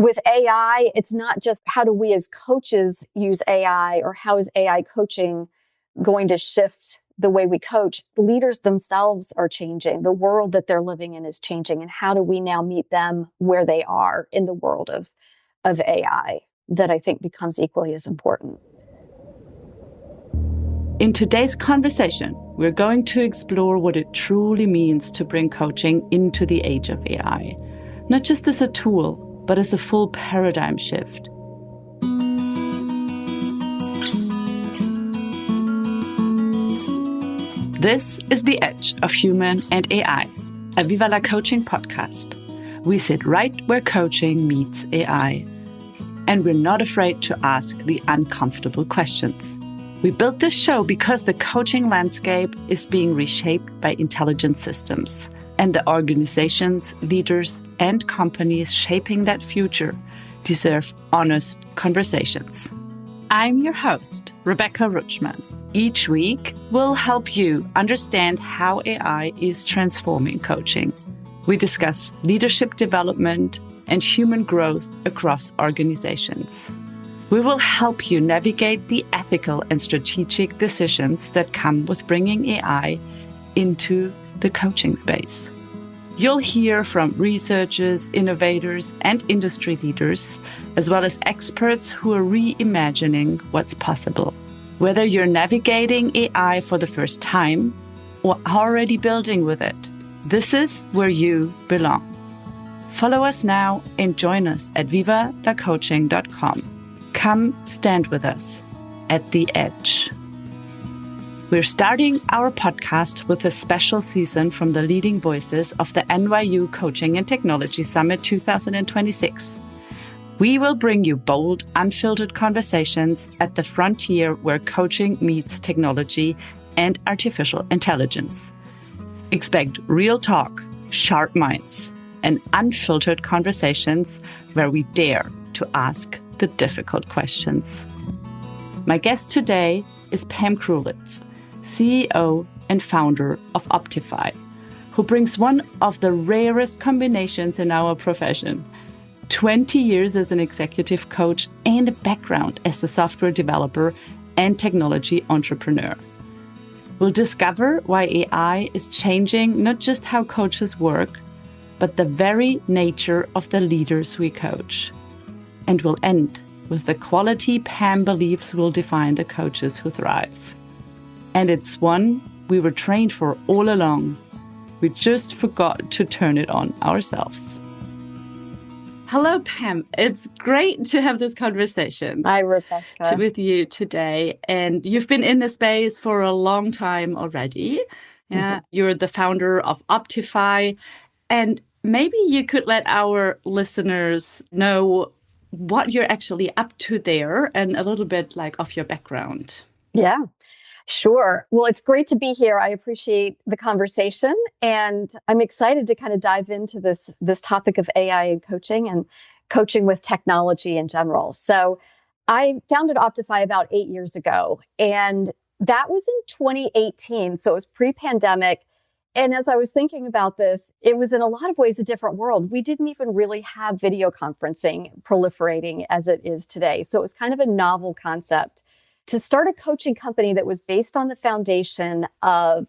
with AI, it's not just how do we as coaches use AI or how is AI coaching going to shift the way we coach. Leaders themselves are changing. The world that they're living in is changing. And how do we now meet them where they are in the world of AI that I think becomes equally as important. In today's conversation, we're going to explore what it truly means to bring coaching into the age of AI, not just as a tool, but as a full paradigm shift. This is The Edge of Human and AI, a Viva la Coaching podcast. We sit right where coaching meets AI, and we're not afraid to ask the uncomfortable questions. We built this show because the coaching landscape is being reshaped by intelligent systems, and the organizations, leaders, and companies shaping that future deserve honest conversations. I'm your host, Rebecca Rutschman. Each week, we'll help you understand how AI is transforming coaching. We discuss leadership development and human growth across organizations. We will help you navigate the ethical and strategic decisions that come with bringing AI into the coaching space. You'll hear from researchers, innovators, and industry leaders, as well as experts who are reimagining what's possible. Whether you're navigating AI for the first time or already building with it, this is where you belong. Follow us now and join us at vivalacoaching.com. Come stand with us at the edge. We're starting our podcast with a special season from the leading voices of the NYU Coaching and Technology Summit 2026. We will bring you bold, unfiltered conversations at the frontier where coaching meets technology and artificial intelligence. Expect real talk, sharp minds, and unfiltered conversations where we dare to ask the difficult questions. My guest today is Pam Krulitz, CEO and founder of Optify, who brings one of the rarest combinations in our profession: 20 years as an executive coach and a background as a software developer and technology entrepreneur. We'll discover why AI is changing not just how coaches work, but the very nature of the leaders we coach. And we'll end with the quality Pam believes will define the coaches who thrive. And it's one we were trained for all along. We just forgot to turn it on ourselves. Hello, Pam. It's great to have this conversation. Hi, Rebecca. With you today. And you've been in the space for a long time already. Yeah, You're the founder of Optify. And maybe you could let our listeners know what you're actually up to there and a little bit of your background. Yeah. Sure. Well, it's great to be here. I appreciate the conversation, and I'm excited to kind of dive into this topic of AI and coaching with technology in general. So I founded Optify about 8 years ago, and that was in 2018. So it was pre-pandemic. And as I was thinking about this, it was in a lot of ways a different world. We didn't even really have video conferencing proliferating as it is today. So it was kind of a novel concept to start a coaching company that was based on the foundation of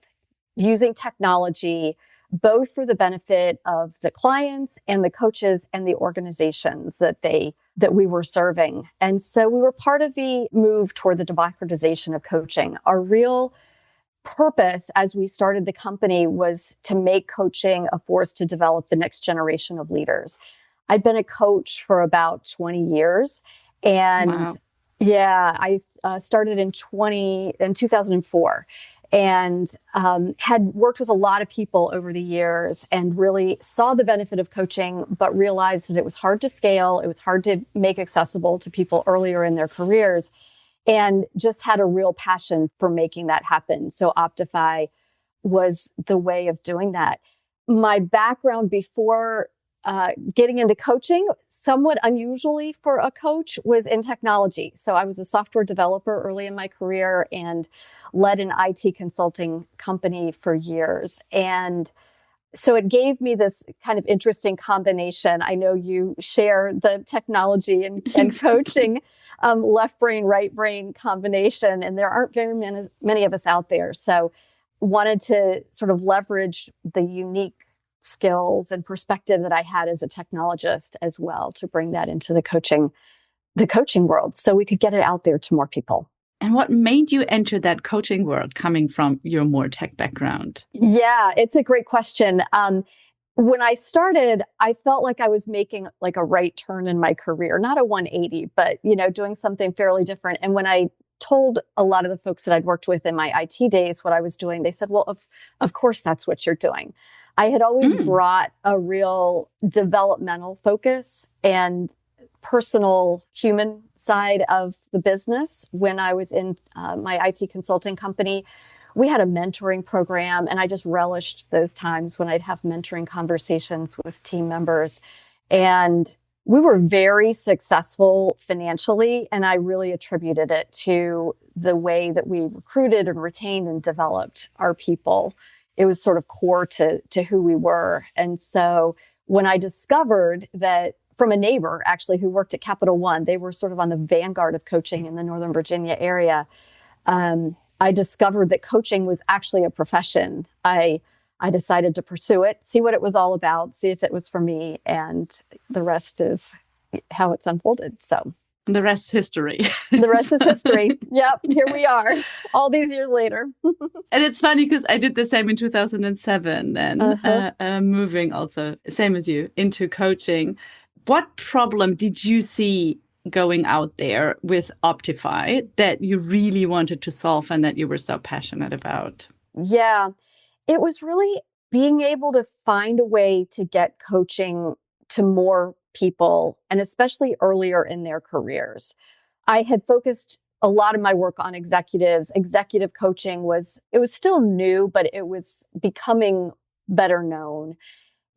using technology, both for the benefit of the clients and the coaches and the organizations that we were serving. And so we were part of the move toward the democratization of coaching. Our real purpose as we started the company was to make coaching a force to develop the next generation of leaders. I'd been a coach for about 20 years, and wow. Yeah, I started in 2004 and had worked with a lot of people over the years and really saw the benefit of coaching, but realized that it was hard to scale. It was hard to make accessible to people earlier in their careers, and just had a real passion for making that happen. So Optify was the way of doing that. My background before getting into coaching, somewhat unusually for a coach, was in technology. So I was a software developer early in my career and led an IT consulting company for years. And so it gave me this kind of interesting combination. I know you share the technology and coaching, left brain, right brain combination, and there aren't very many of us out there. So wanted to sort of leverage the unique skills and perspective that I had as a technologist as well to bring that into the coaching world so we could get it out there to more people. And what made you enter that coaching world coming from your more tech background? Yeah, it's a great question. When I started, I felt like I was making like a right turn in my career, not a 180, but doing something fairly different. And when I told a lot of the folks that I'd worked with in my IT days what I was doing, they said, well, of course that's what you're doing. I had always brought a real developmental focus and personal human side of the business. When I was in my IT consulting company, we had a mentoring program, and I just relished those times when I'd have mentoring conversations with team members. And we were very successful financially, and I really attributed it to the way that we recruited and retained and developed our people. It was sort of core to who we were. And so when I discovered that from a neighbor, actually, who worked at Capital One, they were sort of on the vanguard of coaching in the Northern Virginia area. I discovered that coaching was actually a profession. I decided to pursue it, see what it was all about, see if it was for me, and the rest is how it's unfolded. So the rest is history. The rest is history. Yep, here we are, all these years later. And it's funny because I did the same in 2007, and moving also, same as you, into coaching. What problem did you see going out there with Optify that you really wanted to solve and that you were so passionate about? Yeah, it was really being able to find a way to get coaching to more people, and especially earlier in their careers. I had focused a lot of my work on executives. Executive coaching was still new, but it was becoming better known.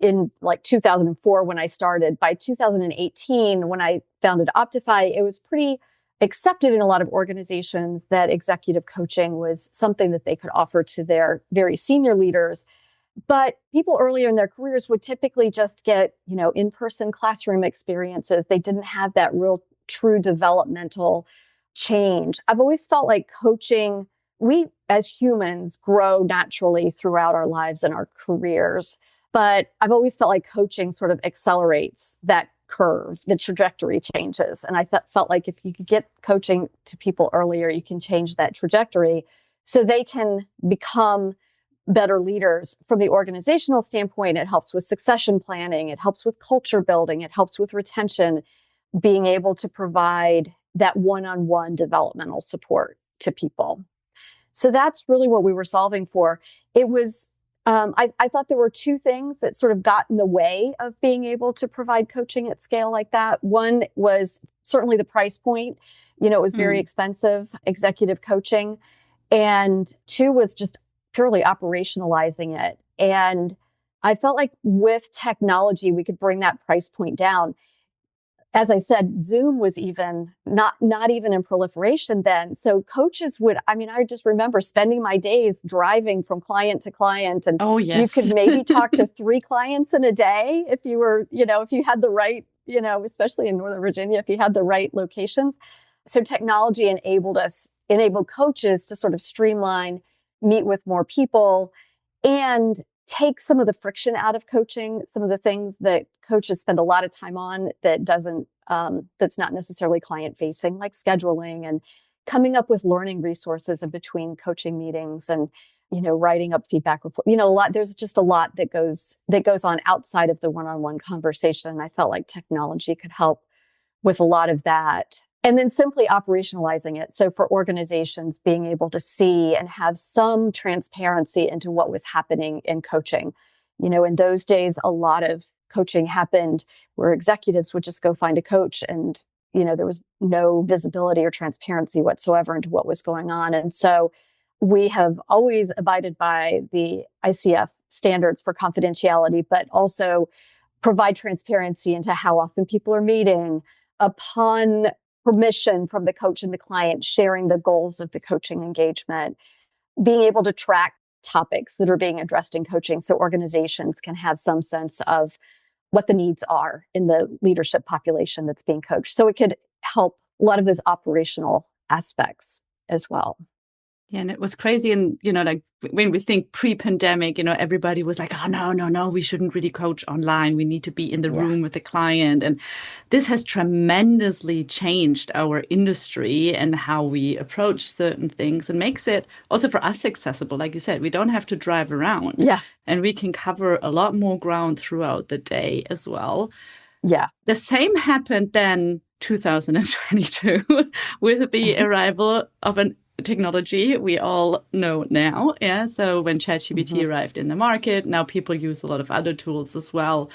In like 2004 when I started. By 2018, when I founded Optify, it was pretty accepted in a lot of organizations that executive coaching was something that they could offer to their very senior leaders. But people earlier in their careers would typically just get, in-person classroom experiences. They didn't have that real true developmental change. I've always felt like coaching, we as humans grow naturally throughout our lives and our careers. But I've always felt like coaching sort of accelerates that curve, the trajectory changes. And I felt like if you could get coaching to people earlier, you can change that trajectory so they can become better leaders. From the organizational standpoint, it helps with succession planning, it helps with culture building, it helps with retention, being able to provide that one-on-one developmental support to people. So that's really what we were solving for. It was I thought there were two things that sort of got in the way of being able to provide coaching at scale like that. One was certainly the price point. It was very expensive, executive coaching. And two was just purely operationalizing it. And I felt like with technology, we could bring that price point down. As I said, Zoom was even not even in proliferation then. So coaches I just remember spending my days driving from client to client. And you could maybe talk to 3 clients in a day if you were, if you had the right, especially in Northern Virginia, if you had the right locations. So technology enabled coaches to sort of streamline, meet with more people, and take some of the friction out of coaching, some of the things that coaches spend a lot of time on that's not necessarily client facing, like scheduling and coming up with learning resources in between coaching meetings and, writing up feedback. There's just a lot that goes on outside of the one-on-one conversation. And I felt like technology could help with a lot of that. And then simply operationalizing it. So for organizations, being able to see and have some transparency into what was happening in coaching. In those days, a lot of coaching happened where executives would just go find a coach and, there was no visibility or transparency whatsoever into what was going on. And so we have always abided by the ICF standards for confidentiality, but also provide transparency into how often people are meeting upon permission from the coach and the client, sharing the goals of the coaching engagement, being able to track topics that are being addressed in coaching so organizations can have some sense of what the needs are in the leadership population that's being coached. So it could help a lot of those operational aspects as well. Yeah, and it was crazy. And, like when we think pre-pandemic, everybody was like, oh, no, we shouldn't really coach online. We need to be in the room with the client. And this has tremendously changed our industry and how we approach certain things, and makes it also for us accessible. Like you said, we don't have to drive around. Yeah. And we can cover a lot more ground throughout the day as well. Yeah. The same happened then 2022 with the arrival of an technology we all know now. Yeah. So when ChatGPT arrived in the market, now people use a lot of other tools as well.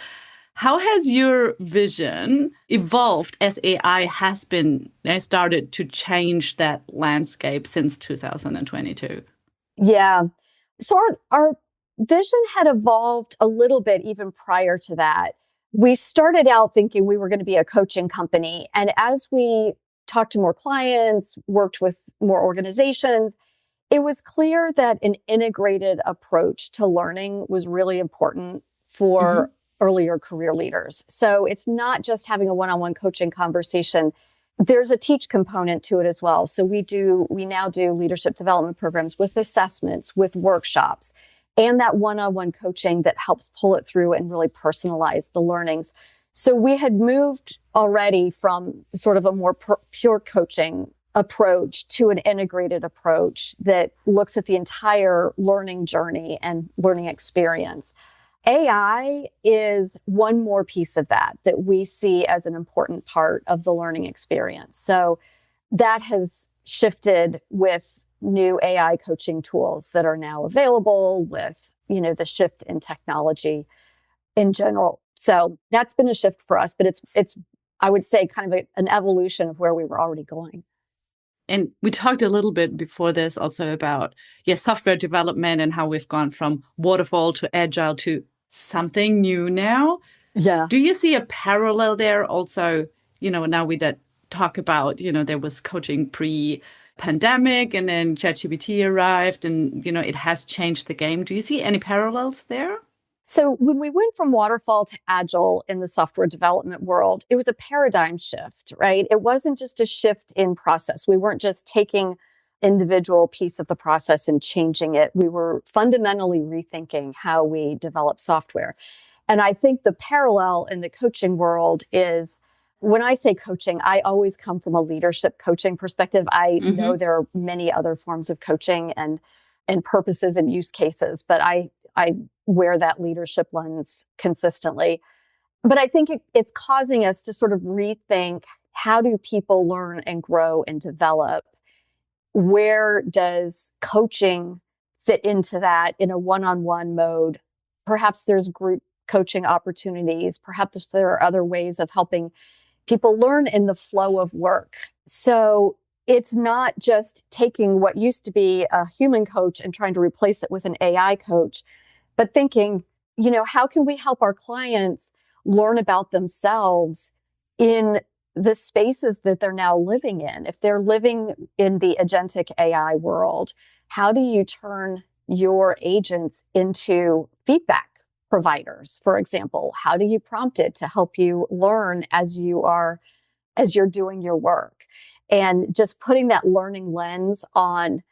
How has your vision evolved as AI has been started to change that landscape since 2022? Yeah. So our vision had evolved a little bit even prior to that. We started out thinking we were going to be a coaching company. And as we talked to more clients, worked with more organizations, it was clear that an integrated approach to learning was really important for earlier career leaders. So it's not just having a one-on-one coaching conversation. There's a teach component to it as well. So we now do leadership development programs with assessments, with workshops, and that one-on-one coaching that helps pull it through and really personalize the learnings. So we had moved already from sort of a more pure coaching approach to an integrated approach that looks at the entire learning journey and learning experience. AI is one more piece of that we see as an important part of the learning experience. So that has shifted with new AI coaching tools that are now available, with, the shift in technology in general. So that's been a shift for us, but it's I would say kind of an evolution of where we were already going. And we talked a little bit before this also about, software development and how we've gone from Waterfall to Agile to something new now. Yeah. Do you see a parallel there also? Now we that talk about, there was coaching pre-pandemic and then ChatGPT arrived and, it has changed the game. Do you see any parallels there? So when we went from Waterfall to Agile in the software development world, it was a paradigm shift, right? It wasn't just a shift in process. We weren't just taking individual piece of the process and changing it. We were fundamentally rethinking how we develop software. And I think the parallel in the coaching world is, when I say coaching, I always come from a leadership coaching perspective. I know there are many other forms of coaching and purposes and use cases, but I wear that leadership lens consistently. But I think it's causing us to sort of rethink, how do people learn and grow and develop? Where does coaching fit into that in a one-on-one mode? Perhaps there's group coaching opportunities. Perhaps there are other ways of helping people learn in the flow of work. So it's not just taking what used to be a human coach and trying to replace it with an AI coach, but thinking, how can we help our clients learn about themselves in the spaces that they're now living in? If they're living in the agentic AI world, how do you turn your agents into feedback providers, for example? How do you prompt it to help you learn as you're doing your work? And just putting that learning lens on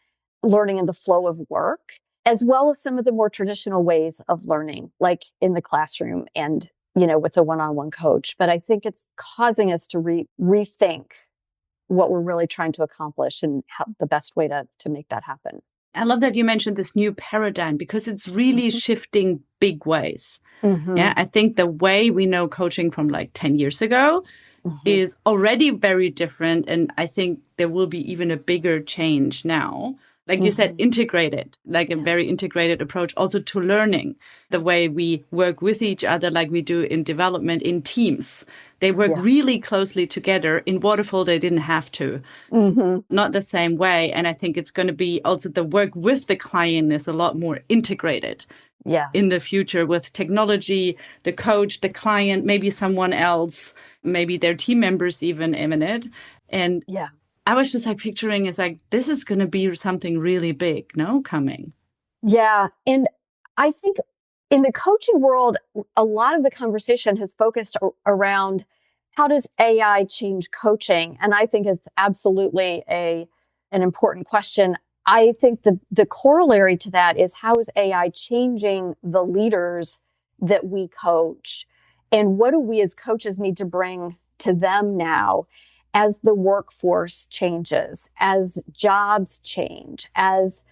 learning in the flow of work, as well as some of the more traditional ways of learning, like in the classroom and, with a one-on-one coach. But I think it's causing us to rethink what we're really trying to accomplish and how the best way to make that happen. I love that you mentioned this new paradigm, because it's really shifting big ways. Yeah, I think the way we know coaching from like 10 years ago is already very different. And I think there will be even a bigger change now. Like you said, integrated, like a very integrated approach also to learning, the way we work with each other, like we do in development in teams. They work really closely together. In Waterfall, they didn't have to, not the same way. And I think it's going to be also the work with the client is a lot more integrated in the future, with technology, the coach, the client, maybe someone else, maybe their team members even in it. And I was just like picturing, it's like, this is going to be something really big, coming. Yeah. And I think in the coaching world, a lot of the conversation has focused around how does AI change coaching? And I think it's absolutely an important question. I think the corollary to that is how is AI changing the leaders that we coach? And what do we as coaches need to bring to them now as the workforce changes, as jobs change, as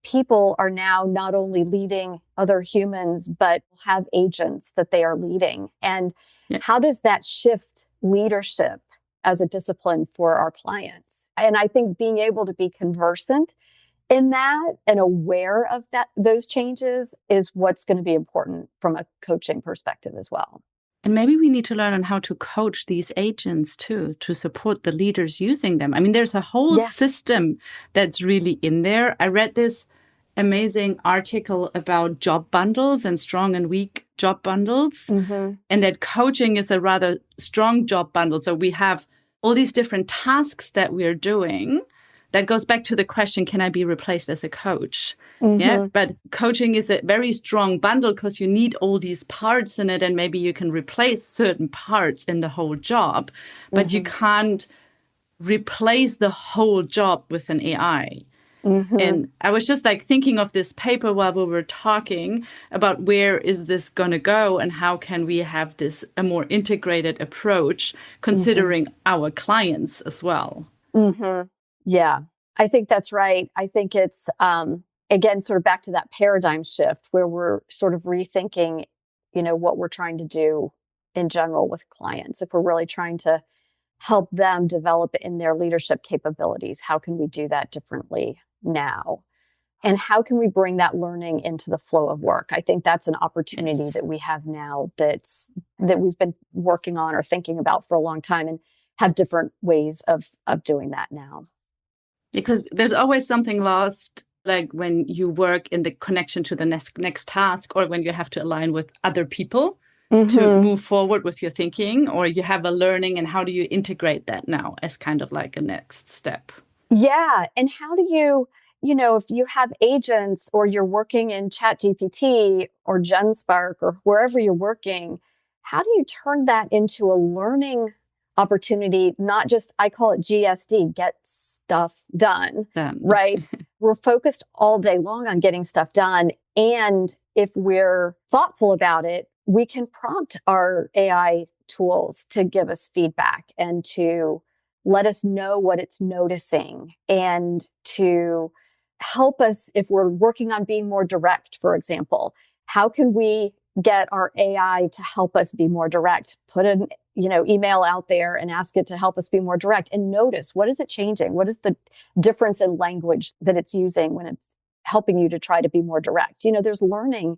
people are now not only leading other humans, but have agents that they are leading. And Yeah. how does that shift leadership as a discipline for our clients? And I think being able to be conversant in that and aware of those changes is what's going to be important from a coaching perspective as well. And maybe we need to learn on how to coach these agents too, to support the leaders using them. I mean, there's a whole Yeah. system that's really in there. I read this amazing article about job bundles and strong and weak job bundles, and that coaching is a rather strong job bundle. So we have all these different tasks that we're doing. That goes back to the question, can I be replaced as a coach? Yeah, but coaching is a very strong bundle because you need all these parts in it, and maybe you can replace certain parts in the whole job, but you can't replace the whole job with an AI. And I was just like thinking of this paper while we were talking about where is this going to go and how can we have this a more integrated approach considering our clients as well. Yeah, I think that's right. I think it's, again, sort of back to that paradigm shift where we're sort of rethinking, what we're trying to do in general with clients. If we're really trying to help them develop in their leadership capabilities, how can we do that differently now? And how can we bring that learning into the flow of work? I think that's an opportunity that we have now that we've been working on or thinking about for a long time and have different ways of doing that now. Because there's always something lost, like when you work in the connection to the next task, or when you have to align with other people to move forward with your thinking, or you have a learning, and how do you integrate that now as kind of like a next step? Yeah. And how do you, if you have agents or you're working in ChatGPT or GenSpark or wherever you're working, how do you turn that into a learning opportunity? Not just, I call it GSD, get stuff done, right? We're focused all day long on getting stuff done. And if we're thoughtful about it, we can prompt our AI tools to give us feedback and to let us know what it's noticing and to help us if we're working on being more direct, for example. How can we get our AI to help us be more direct? Put an email out there and ask it to help us be more direct and notice, what is it changing? What is the difference in language that it's using when it's helping you to try to be more direct? There's learning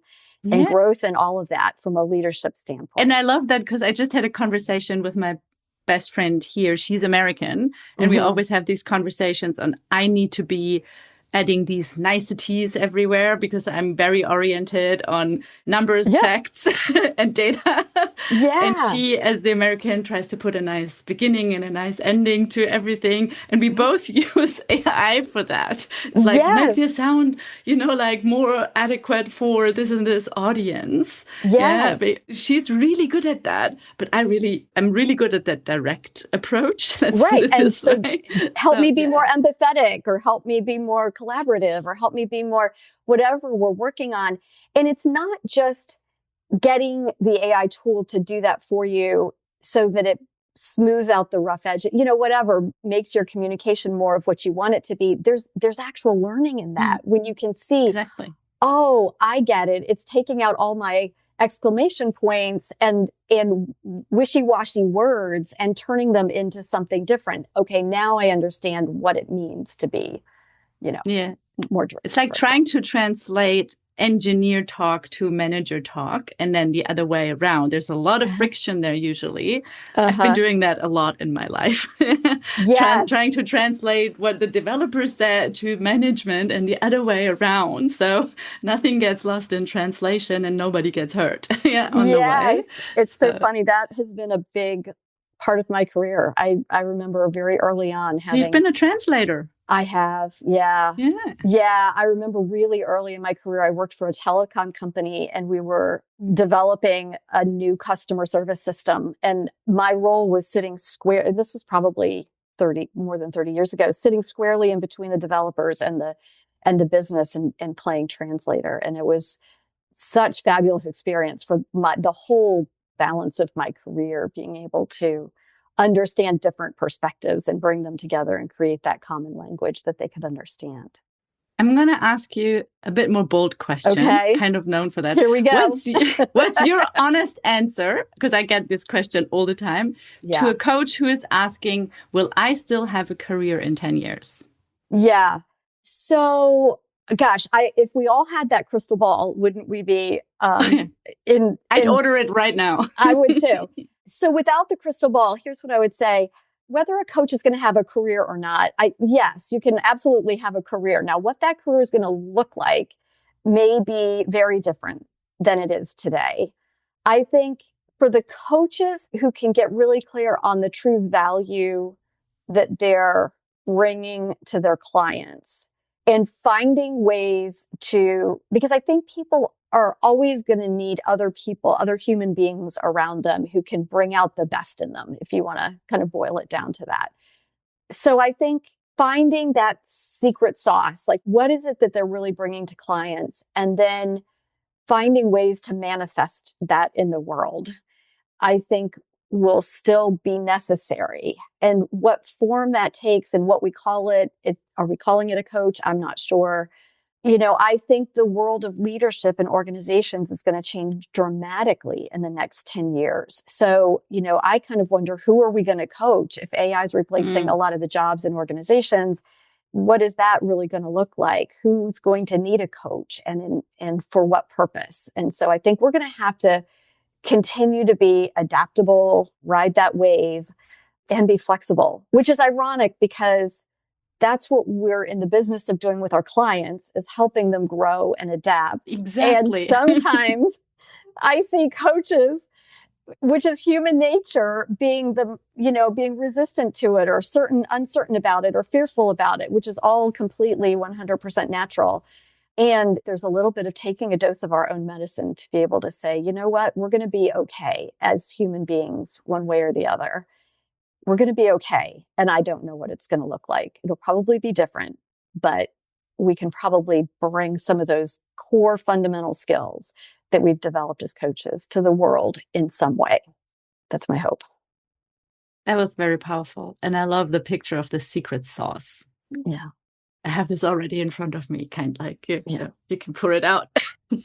and growth and all of that from a leadership standpoint. And I love that because I just had a conversation with my best friend here. She's American. And we always have these conversations on, I need to be adding these niceties everywhere because I'm very oriented on numbers, facts, and data. And she, as the American, tries to put a nice beginning and a nice ending to everything. And we both use AI for that. It's like, make this sound, like more adequate for this and this audience. Yeah, but she's really good at that. But I'm really good at that direct approach. Let's put it this way. Help me be more empathetic, or help me be more collaborative, or help me be more whatever we're working on. And it's not just getting the AI tool to do that for you so that it smooths out the rough edge, whatever makes your communication more of what you want it to be. There's actual learning in that when you can see, oh, I get it. It's taking out all my exclamation points and wishy-washy words and turning them into something different. Okay, now I understand what it means to be, more direct. It's like trying to translate engineer talk to manager talk and then the other way around. There's a lot of friction there usually. I've been doing that a lot in my life. Trying to translate what the developer said to management and the other way around. So nothing gets lost in translation and nobody gets hurt on the way. It's so funny. That has been a big part of my career. I remember very early on having... You've been a translator. I have. Yeah. Yeah. Yeah. I remember really early in my career, I worked for a telecom company and we were developing a new customer service system. And my role was sitting square. And this was probably more than 30 years ago, sitting squarely in between the developers and the business and playing translator. And it was such fabulous experience for the whole balance of my career, being able to understand different perspectives and bring them together and create that common language that they could understand. I'm going to ask you a bit more bold question, Okay, kind of known for that. here we go. What's your honest answer? Because I get this question all the time to Yeah. a coach who is asking, will I still have a career in 10 years? Yeah. So, gosh, if we all had that crystal ball, wouldn't we be I'd order it right now. I would too. So without the crystal ball, here's what I would say. Whether a coach is going to have a career or not, yes, you can absolutely have a career. Now, what that career is going to look like may be very different than it is today. I think for the coaches who can get really clear on the true value that they're bringing to their clients and finding ways because I think people are always going to need other people, other human beings around them who can bring out the best in them, if you want to kind of boil it down to that. So I think finding that secret sauce, like what is it that they're really bringing to clients, and then finding ways to manifest that in the world, I think will still be necessary. And what form that takes and what we call it, are we calling it a coach? I'm not sure. I think the world of leadership and organizations is going to change dramatically in the next 10 years. So, I kind of wonder, who are we going to coach if AI is replacing a lot of the jobs in organizations? What is that really going to look like? Who's going to need a coach and for what purpose? And so I think we're going to have to continue to be adaptable, ride that wave, and be flexible, which is ironic because that's what we're in the business of doing with our clients, is helping them grow and adapt. Exactly. And sometimes I see coaches, which is human nature, being resistant to it or uncertain about it or fearful about it, which is all completely 100% natural. And there's a little bit of taking a dose of our own medicine to be able to say, you know what, we're going to be okay as human beings, one way or the other. We're going to be okay. And I don't know what it's going to look like. It'll probably be different, but we can probably bring some of those core fundamental skills that we've developed as coaches to the world in some way. That's my hope. That was very powerful. And I love the picture of the secret sauce. Yeah. I have this already in front of me, kind of like, you can pour it out.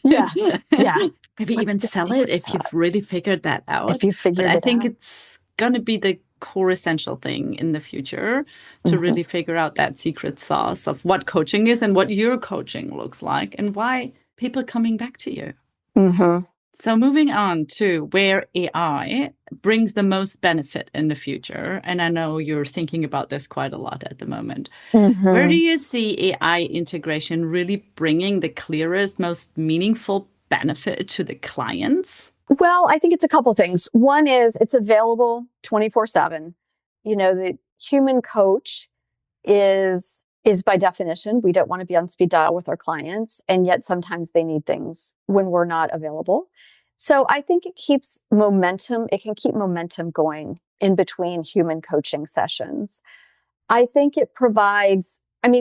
Yeah. Yeah. Maybe even sell it if you've really figured that out. If you figured it out. I think it's going to be the core essential thing in the future to really figure out that secret sauce of what coaching is and what your coaching looks like and why people are coming back to you. So moving on to where AI brings the most benefit in the future. And I know you're thinking about this quite a lot at the moment. Where do you see AI integration really bringing the clearest, most meaningful benefit to the clients? Well, I think it's a couple of things. One is it's available 24/7. The human coach is by definition, we don't want to be on speed dial with our clients. And yet sometimes they need things when we're not available. So I think it keeps momentum. It can keep momentum going in between human coaching sessions. I think it provides,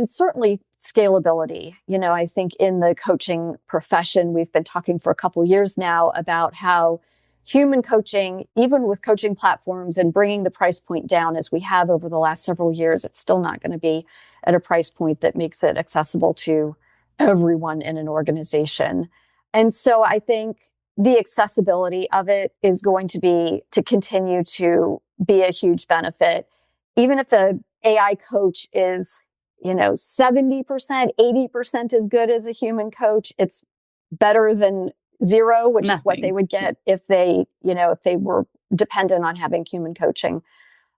certainly scalability. I think in the coaching profession, we've been talking for a couple of years now about how human coaching, even with coaching platforms and bringing the price point down as we have over the last several years, it's still not going to be at a price point that makes it accessible to everyone in an organization. And so I think the accessibility of it is going to continue to be a huge benefit. Even if the AI coach is, 70%, 80% as good as a human coach, it's better than zero, which is what they would get if they were dependent on having human coaching.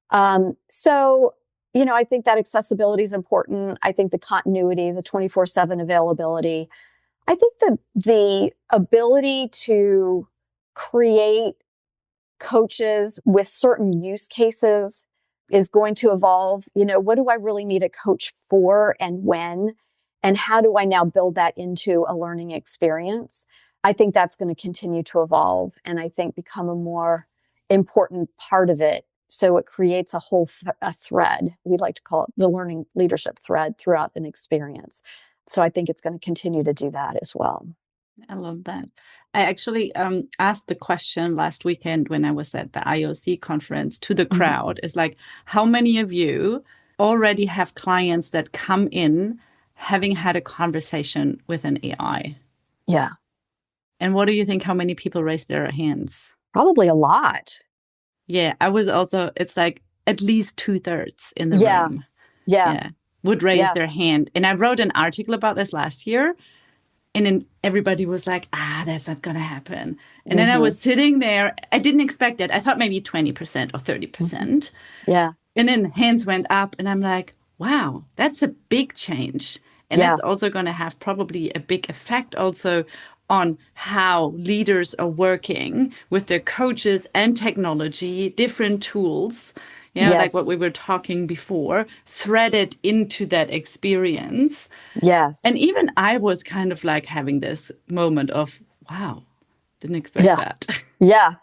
I think that accessibility is important. I think the continuity, the 24/7 availability. I think the ability to create coaches with certain use cases is going to evolve. What do I really need a coach for and when? And how do I now build that into a learning experience? I think that's going to continue to evolve and I think become a more important part of it. So it creates a whole a thread. We like to call it the learning leadership thread throughout an experience. So I think it's going to continue to do that as well. I love that. I actually asked the question last weekend when I was at the IOC conference to the crowd. It's like, how many of you already have clients that come in having had a conversation with an AI? Yeah. And what do you think? How many people raised their hands? Probably a lot. Yeah, I was also, it's like at least 2/3 in the room. Yeah. Would raise their hand. And I wrote an article about this last year. And then everybody was like, that's not going to happen. And then I was sitting there. I didn't expect it. I thought maybe 20% or 30%. Yeah. And then hands went up and I'm like, wow, that's a big change. And that's also going to have probably a big effect also on how leaders are working with their coaches and technology, different tools, like what we were talking before, threaded into that experience. Yes. And even I was kind of like having this moment of, wow, didn't expect that. Yeah.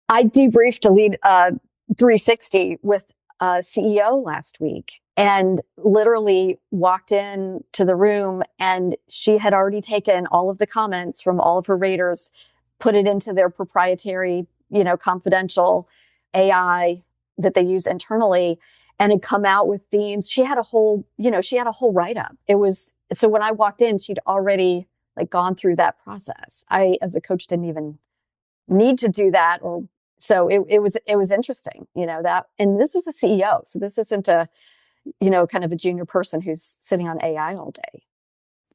I debriefed a lead 360 with a CEO last week and literally walked in to the room and she had already taken all of the comments from all of her raters, put it into their proprietary, confidential AI that they use internally and had come out with themes. She had a whole write-up. So when I walked in, she'd already gone through that process. I, as a coach, didn't even need to do that. So it was interesting, that, and this is a CEO. So this isn't a, kind of a junior person who's sitting on AI all day.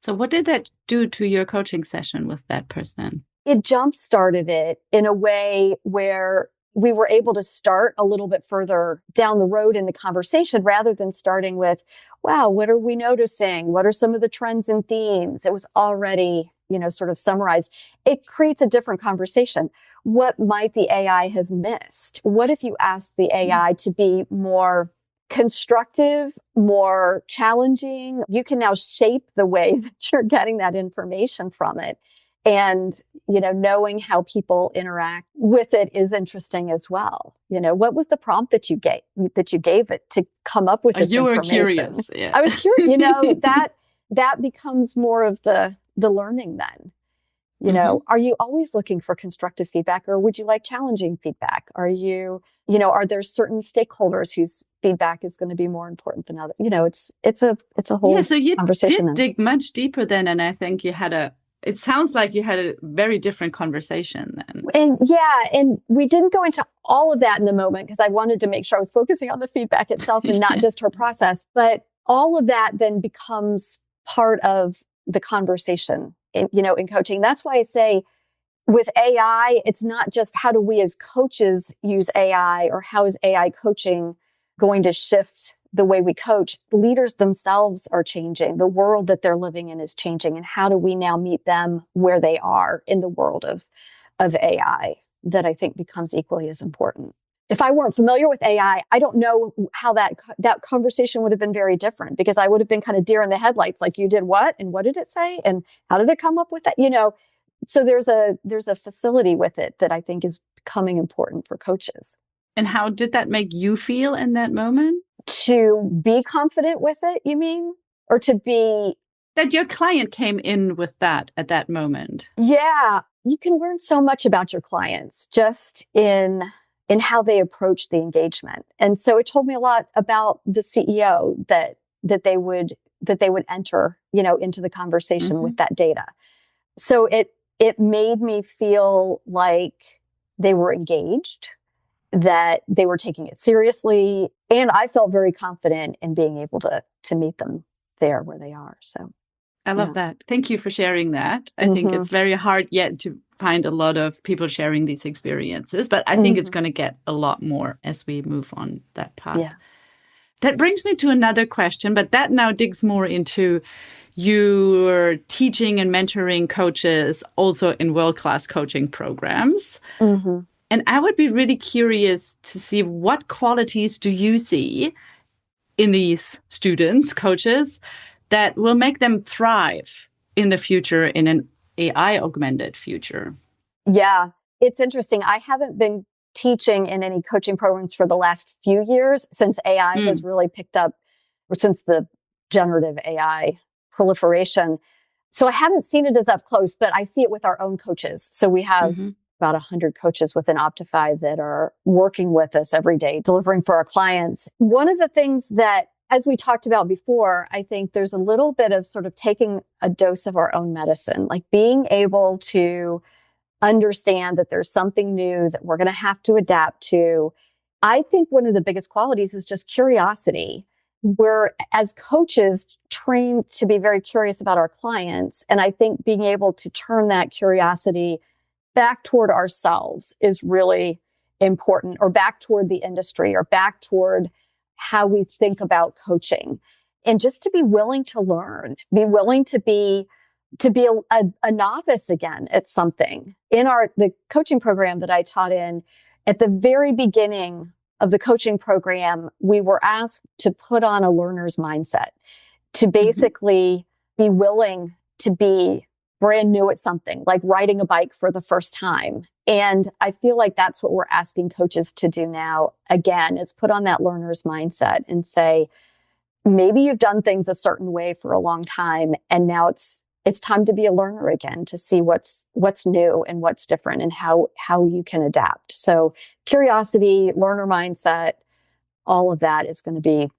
So what did that do to your coaching session with that person? It jump-started it in a way where we were able to start a little bit further down the road in the conversation rather than starting with, wow, what are we noticing? What are some of the trends and themes? It was already, sort of summarized. It creates a different conversation. What might the AI have missed? What if you ask the AI to be more constructive, more challenging? You can now shape the way that you're getting that information from it. And, knowing how people interact with it is interesting as well. What was the prompt that you gave it to come up with this information? You were curious. Yeah. I was curious, that becomes more of the learning then. Are you always looking for constructive feedback or would you like challenging feedback? Are you, are there certain stakeholders whose feedback is going to be more important than others? It's a whole so you conversation. Did dig much deeper then. And I think it sounds like you had a very different conversation then. And we didn't go into all of that in the moment because I wanted to make sure I was focusing on the feedback itself and not just her process. But all of that then becomes part of the conversation in coaching. That's why I say with AI, it's not just how do we as coaches use AI or how is AI coaching going to shift the way we coach. Leaders themselves are changing. The world that they're living in is changing. And how do we now meet them where they are in the world of AI that I think becomes equally as important. If I weren't familiar with AI, I don't know how that conversation would have been very different because I would have been kind of deer in the headlights, like you did what? And what did it say? And how did it come up with that? So there's a facility with it that I think is becoming important for coaches. And how did that make you feel in that moment? To be confident with it, you mean? Or to be... That your client came in with that at that moment. Yeah. You can learn so much about your clients just in how they approach the engagement. And so it told me a lot about the CEO that they would enter, into the conversation with that data. So it made me feel like they were engaged, that they were taking it seriously. And I felt very confident in being able to meet them there where they are. So I love that. Thank you for sharing that. I think it's very hard yet to find a lot of people sharing these experiences, but I think it's going to get a lot more as we move on that path. Yeah. That brings me to another question, but that now digs more into your teaching and mentoring coaches also in world-class coaching programs. And And I would be really curious to see what qualities do you see in these students, coaches, that will make them thrive in the future, in an AI augmented future? Yeah, it's interesting. I haven't been teaching in any coaching programs for the last few years since AI has really picked up, or since the generative AI proliferation. So I haven't seen it as up close, but I see it with our own coaches. So we have about 100 coaches within Optify that are working with us every day, delivering for our clients. One of the things that, as we talked about before, I think there's a little bit of sort of taking a dose of our own medicine, like being able to understand that there's something new that we're going to have to adapt to. I think one of the biggest qualities is just curiosity. We're, as coaches, trained to be very curious about our clients. And I think being able to turn that curiosity back toward ourselves is really important, or back toward the industry, or back toward how we think about coaching. And just to be willing to learn, be willing to be a novice again at something. In the coaching program that I taught in, at the very beginning of the coaching program, we were asked to put on a learner's mindset, to basically be willing to be brand new at something, like riding a bike for the first time. And I feel like that's what we're asking coaches to do now, again, is put on that learner's mindset and say, maybe you've done things a certain way for a long time, and now it's time to be a learner again, to see what's new and what's different and how you can adapt. So curiosity, learner mindset, all of that is going to be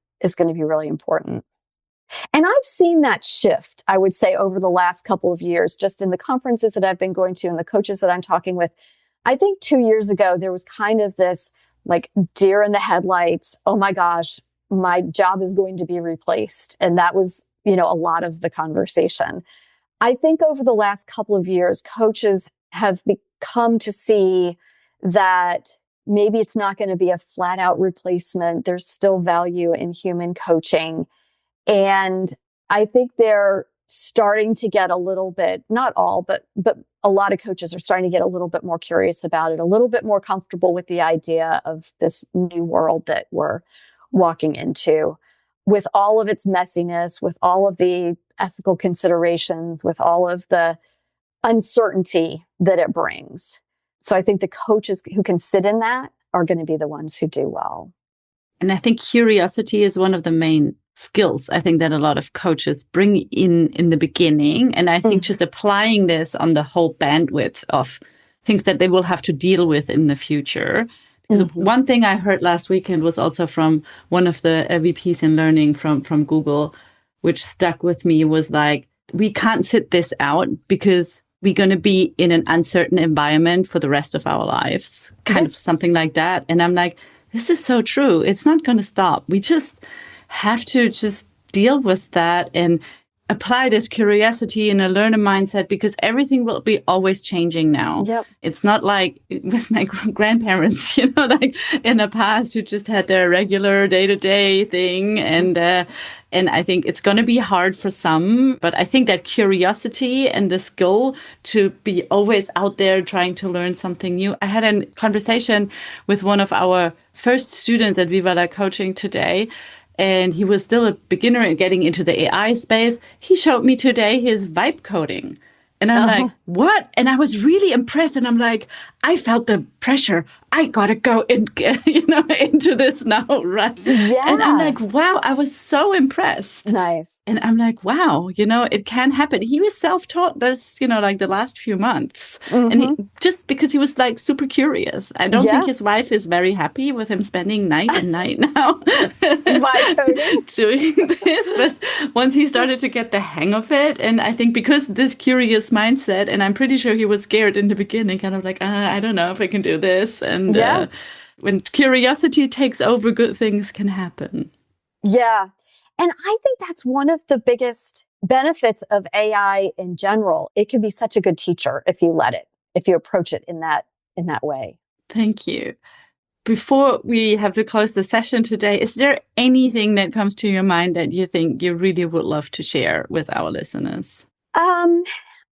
really important. And I've seen that shift, I would say, over the last couple of years, just in the conferences that I've been going to and the coaches that I'm talking with. I think 2 years ago, there was kind of this like deer in the headlights. Oh my gosh, my job is going to be replaced. And that was, a lot of the conversation. I think over the last couple of years, coaches have come to see that maybe it's not going to be a flat out replacement. There's still value in human coaching. And I think they're starting to get a little bit, not all, but a lot of coaches are starting to get a little bit more curious about it, a little bit more comfortable with the idea of this new world that we're walking into, with all of its messiness, with all of the ethical considerations, with all of the uncertainty that it brings. So I think the coaches who can sit in that are going to be the ones who do well. And I think curiosity is one of the main skills, I think, that a lot of coaches bring in the beginning. And I think just applying this on the whole bandwidth of things that they will have to deal with in the future. Because one thing I heard last weekend was also from one of the VPs in learning from Google, which stuck with me, was like, we can't sit this out because we're going to be in an uncertain environment for the rest of our lives, kind of something like that. And I'm like, this is so true. It's not going to stop. We just have to just deal with that and apply this curiosity and a learner mindset, because everything will be always changing now. Yep. It's not like with my grandparents, like in the past, who just had their regular day-to-day thing. And I think it's going to be hard for some, but I think that curiosity and the skill to be always out there trying to learn something new. I had a conversation with one of our first students at Viva La Coaching today, and he was still a beginner in getting into the AI space. He showed me today his vibe coding. And I'm like, what? And I was really impressed. And I'm like, I felt the pressure. I got to go into this now, right? Yeah. And I'm like, wow, I was so impressed. Nice. And I'm like, wow, it can happen. He was self-taught this, like the last few months. And just because he was like super curious. I don't think his wife is very happy with him spending night and night now doing this. But once he started to get the hang of it, and I think because this curious mindset, and I'm pretty sure he was scared in the beginning, kind of like, I don't know if I can do this. And when curiosity takes over, good things can happen. Yeah. And I think that's one of the biggest benefits of AI in general. It can be such a good teacher if you approach it in that way. Thank you. Before we have to close the session today, is there anything that comes to your mind that you think you really would love to share with our listeners?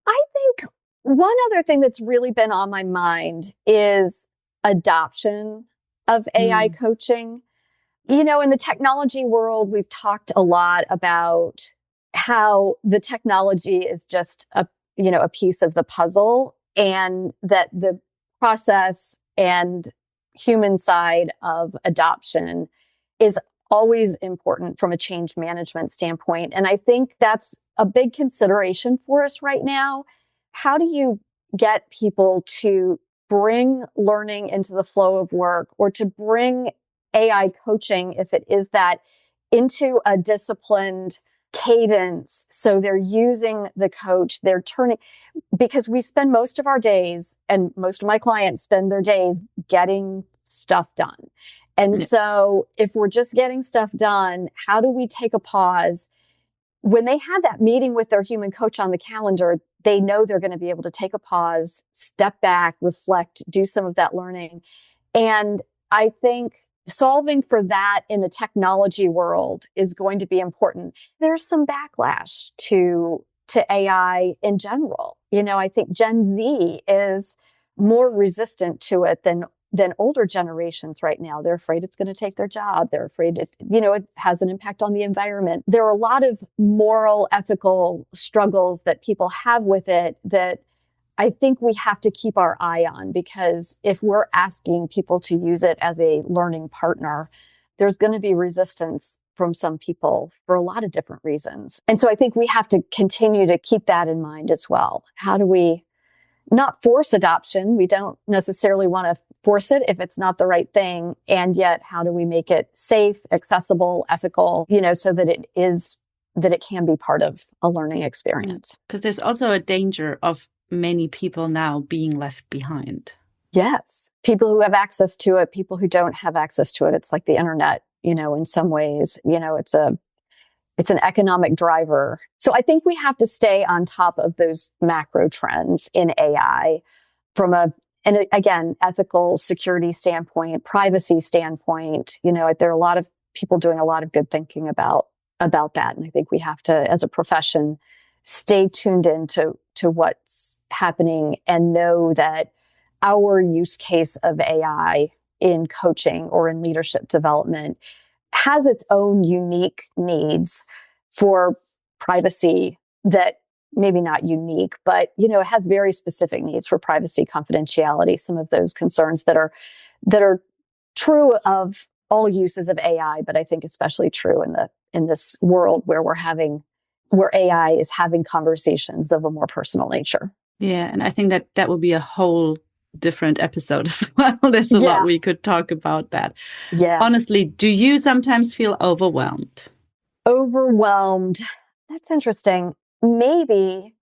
I think one other thing that's really been on my mind is adoption of AI coaching. In the technology world, we've talked a lot about how the technology is just a piece of the puzzle, and that the process and human side of adoption is always important from a change management standpoint. And I think that's a big consideration for us right now. How do you get people to bring learning into the flow of work, or to bring AI coaching, if it is that, into a disciplined cadence? So they're using the coach, they're turning, because we spend most of our days, and most of my clients spend their days getting stuff done. And so if we're just getting stuff done, how do we take a pause? When they have that meeting with their human coach on the calendar, they know they're going to be able to take a pause, step back, reflect, do some of that learning. And I think solving for that in the technology world is going to be important. There's some backlash to AI in general. I think Gen Z is more resistant to it than older generations right now. They're afraid it's going to take their job. They're afraid it has an impact on the environment. There are a lot of moral, ethical struggles that people have with it that I think we have to keep our eye on, because if we're asking people to use it as a learning partner, there's going to be resistance from some people for a lot of different reasons. And so I think we have to continue to keep that in mind as well. How do we not force adoption? We don't necessarily want to force it if it's not the right thing. And yet, how do we make it safe, accessible, ethical, so that it can be part of a learning experience? Because there's also a danger of many people now being left behind. Yes. People who have access to it, people who don't have access to it. It's like the internet, in some ways, it's an economic driver. So I think we have to stay on top of those macro trends in AI from and again, ethical, security standpoint, privacy standpoint. There are a lot of people doing a lot of good thinking about that. And I think we have to, as a profession, stay tuned into what's happening and know that our use case of AI in coaching or in leadership development has its own unique needs for privacy that maybe not unique, but, it has very specific needs for privacy, confidentiality, some of those concerns that are true of all uses of AI, but I think especially true in this world where where AI is having conversations of a more personal nature. Yeah. And I think that will be a whole different episode as well. There's a lot we could talk about that. Yeah. Honestly, do you sometimes feel overwhelmed? Overwhelmed. That's interesting. Maybe.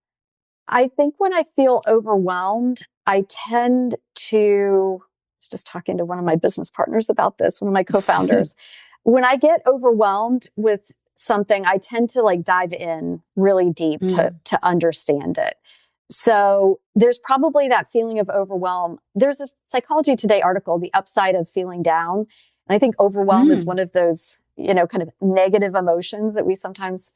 I think when I feel overwhelmed, I tend to, I was just talking to one of my business partners about this, one of my co-founders. When I get overwhelmed with something, I tend to dive in really deep to understand it. So there's probably that feeling of overwhelm. There's a Psychology Today article, The Upside of Feeling Down. And I think overwhelm is one of those, kind of negative emotions that we sometimes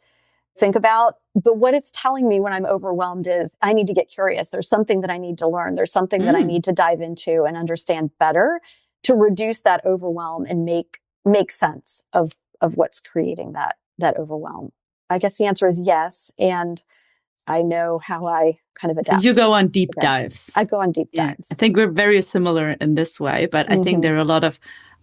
think about. But what it's telling me when I'm overwhelmed is I need to get curious. There's something that I need to learn. There's something that I need to dive into and understand better to reduce that overwhelm and make sense of what's creating that overwhelm. I guess the answer is yes. And I know how I kind of adapt. You go on deep dives. I go on deep dives. I think we're very similar in this way, but I think there are a lot of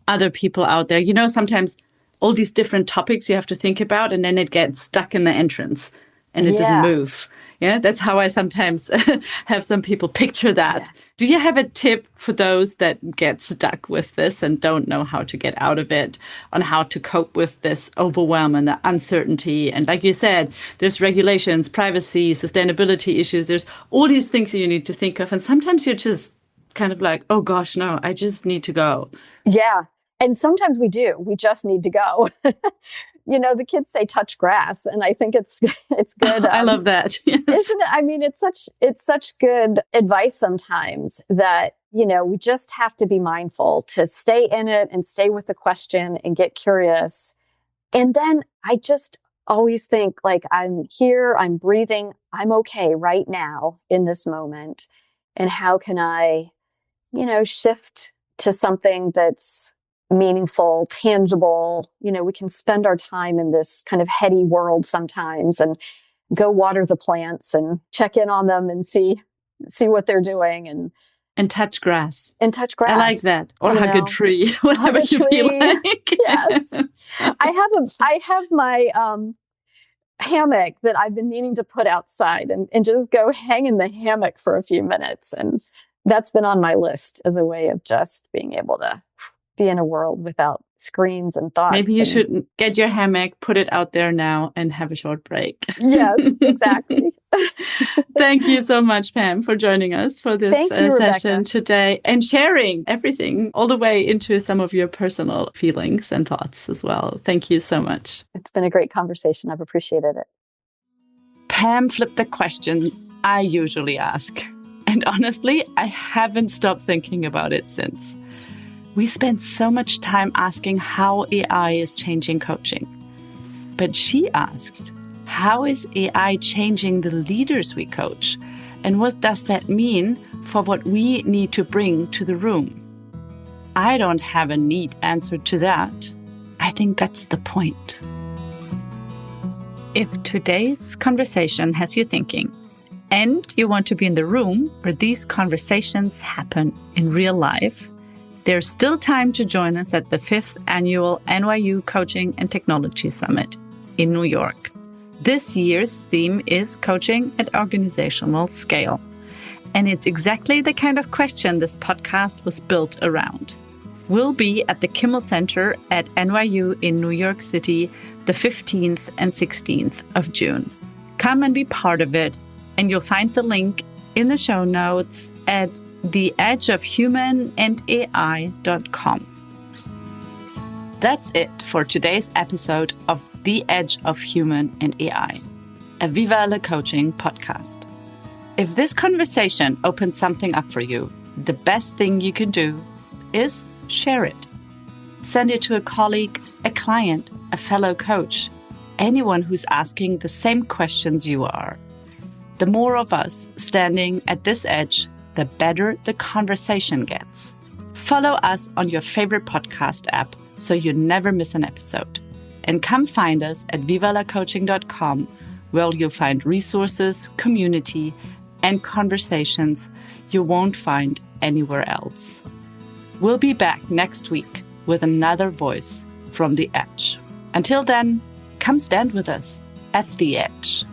other people out there. Sometimes all these different topics you have to think about, and then it gets stuck in the entrance and it doesn't move. Yeah, that's how I sometimes have some people picture that. Yeah. Do you have a tip for those that get stuck with this and don't know how to get out of it, on how to cope with this overwhelm and the uncertainty? And like you said, there's regulations, privacy, sustainability issues. There's all these things that you need to think of. And sometimes you're just kind of like, oh gosh, no, I just need to go. Yeah. And sometimes we do. We just need to go. The kids say touch grass, and I think it's good. I love that. Yes. Isn't it? I mean, it's such good advice sometimes that, we just have to be mindful to stay in it and stay with the question and get curious. And then I just always think I'm here, I'm breathing, I'm okay right now in this moment. And how can I, shift to something that's meaningful, tangible. We can spend our time in this kind of heady world sometimes and go water the plants and check in on them and see what they're doing and touch grass. I like that. Or hug a tree, whatever you feel like. Yes. I have my hammock that I've been meaning to put outside and just go hang in the hammock for a few minutes. And that's been on my list as a way of just being able to be in a world without screens and thoughts. Maybe you should get your hammock, put it out there now, and have a short break. Yes, exactly. Thank you so much, Pam, for joining us for this session today and sharing everything all the way into some of your personal feelings and thoughts as well. Thank you so much. It's been a great conversation. I've appreciated it. Pam flipped the question I usually ask. And honestly, I haven't stopped thinking about it since. We spend so much time asking how AI is changing coaching. But she asked, how is AI changing the leaders we coach? And what does that mean for what we need to bring to the room? I don't have a neat answer to that. I think that's the point. If today's conversation has you thinking, and you want to be in the room where these conversations happen in real life, there's still time to join us at the 5th Annual NYU Coaching and Technology Summit in New York. This year's theme is Coaching at Organizational Scale. And it's exactly the kind of question this podcast was built around. We'll be at the Kimmel Center at NYU in New York City the 15th and 16th of June. Come and be part of it, and you'll find the link in the show notes at theedgeofhumanandai.com. That's it for today's episode of The Edge of Human and AI, a Viva la Coaching podcast. If this conversation opens something up for you, the best thing you can do is share it. Send it to a colleague, a client, a fellow coach, anyone who's asking the same questions you are. The more of us standing at this edge, the better the conversation gets. Follow us on your favorite podcast app so you never miss an episode. And come find us at vivalacoaching.com, where you'll find resources, community, and conversations you won't find anywhere else. We'll be back next week with another voice from the edge. Until then, come stand with us at the edge.